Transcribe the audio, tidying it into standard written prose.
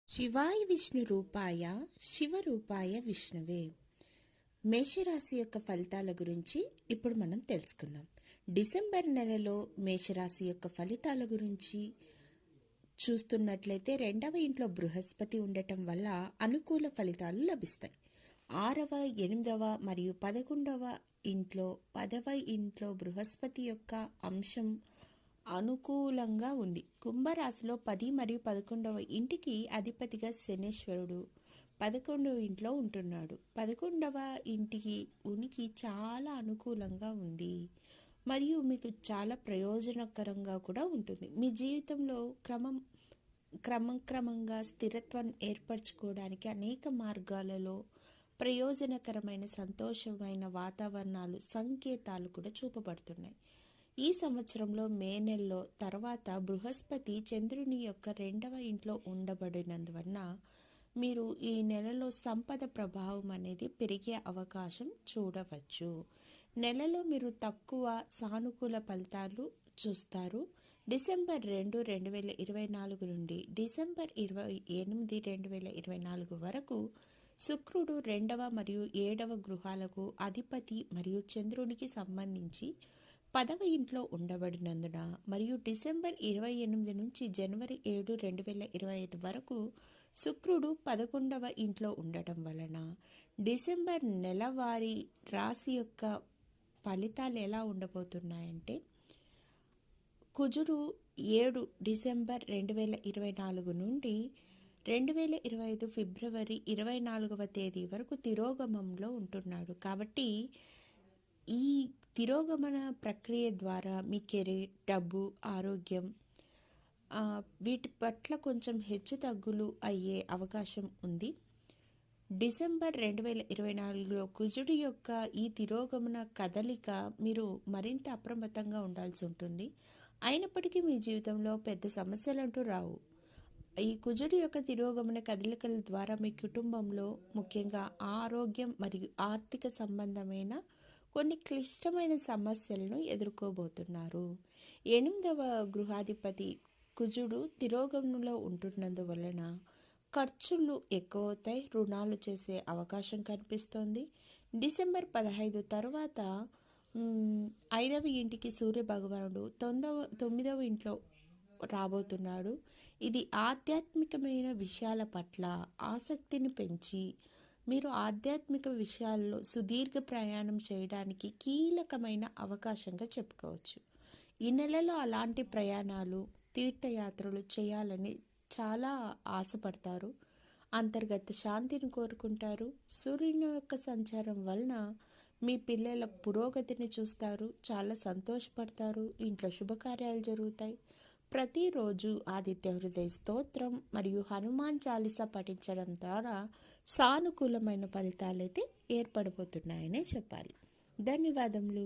శివాయ విష్ణు రూపాయ శివరూపాయ విష్ణువే. మేషరాశి యొక్క ఫలితాల గురించి ఇప్పుడు మనం తెలుసుకుందాం. డిసెంబర్ నెలలో మేషరాశి యొక్క ఫలితాల గురించి చూస్తున్నట్లయితే 2వ ఇంట్లో బృహస్పతి ఉండటం వల్ల అనుకూల ఫలితాలు లభిస్తాయి. 6వ, 8వ మరియు 10వ ఇంట్లో బృహస్పతి యొక్క అంశం అనుకూలంగా ఉంది. కుంభరాశిలో 10 మరియు 11వ ఇంటికి అధిపతిగా శనేశ్వరుడు 11వ ఇంట్లో ఉంటున్నాడు. 11వ ఇంటికి ఉనికి చాలా అనుకూలంగా ఉంది మరియు మీకు చాలా ప్రయోజనకరంగా కూడా ఉంటుంది. మీ జీవితంలో క్రమంగా స్థిరత్వాన్ని ఏర్పరచుకోవడానికి అనేక మార్గాలలో ప్రయోజనకరమైన సంతోషమైన వాతావరణాలు సంకేతాలు కూడా చూపబడుతున్నాయి. ఈ సంవత్సరంలో మే నెలలో తర్వాత బృహస్పతి చంద్రుని యొక్క 2వ ఇంట్లో ఉండబడినందువలన మీరు ఈ నెలలో సంపద ప్రభావం అనేది పెరిగే అవకాశం చూడవచ్చు. నెలలో మీరు తక్కువ సానుకూల ఫలితాలు చూస్తారు. డిసెంబర్ 2, 2024 నుండి డిసెంబర్ 28, 2024 వరకు శుక్రుడు 2వ మరియు 7వ గృహాలకు అధిపతి మరియు చంద్రునికి సంబంధించి 10వ ఇంట్లో ఉండబడినందున మరియు డిసెంబర్ 28 నుంచి జనవరి 7, 2025 వరకు శుక్రుడు 11వ ఇంట్లో ఉండటం వలన డిసెంబర్ నెలవారీ రాశి యొక్క ఫలితాలు ఎలా ఉండబోతున్నాయంటే, కుజుడు 7 డిసెంబర్ 2024 నుండి 2025 ఫిబ్రవరి 24వ తేదీ వరకు తిరోగమంలో ఉంటున్నాడు. కాబట్టి ఈ తిరోగమన ప్రక్రియ ద్వారా మీ కెరీర్, డబ్బు, ఆరోగ్యం వీటి పట్ల కొంచెం హెచ్చు తగ్గులు అయ్యే అవకాశం ఉంది. డిసెంబర్ 2024లో కుజుడి యొక్క ఈ తిరోగమన కదలిక మీరు మరింత అప్రమత్తంగా ఉండాల్సి ఉంటుంది. అయినప్పటికీ మీ జీవితంలో పెద్ద సమస్యలంటూ రావు. ఈ కుజుడి యొక్క తిరోగమన కదలికల ద్వారా మీ కుటుంబంలో ముఖ్యంగా ఆరోగ్యం మరియు ఆర్థిక సంబంధమైన కొన్ని క్లిష్టమైన సమస్యలను ఎదుర్కోబోతున్నారు. 8వ గృహాధిపతి కుజుడు తిరోగమనంలో ఉంటున్నందువలన ఖర్చులు ఎక్కువవుతాయి. రుణాలు చేసే అవకాశం కనిపిస్తోంది. డిసెంబర్ 15 తర్వాత 5వ ఇంటికి సూర్య భగవానుడు 9వ ఇంట్లో రాబోతున్నాడు. ఇది ఆధ్యాత్మికమైన విషయాల పట్ల ఆసక్తిని పెంచి మీరు ఆధ్యాత్మిక విషయాల్లో సుదీర్ఘ ప్రయాణం చేయడానికి కీలకమైన అవకాశంగా చెప్పుకోవచ్చు. ఈ నెలలో అలాంటి ప్రయాణాలు, తీర్థయాత్రలు చేయాలని చాలా ఆశపడతారు. అంతర్గత శాంతిని కోరుకుంటారు. సూర్యుని యొక్క సంచారం వలన మీ పిల్లల పురోగతిని చూస్తారు, చాలా సంతోషపడతారు. ఇంట్లో శుభకార్యాలు జరుగుతాయి. ప్రతిరోజు ఆదిత్య హృదయ స్తోత్రం మరియు హనుమాన్ చాలీసా పఠించడం ద్వారా సానుకూలమైన ఫలితాలైతే ఏర్పడబోతున్నాయనే చెప్పాలి. ధన్యవాదములు.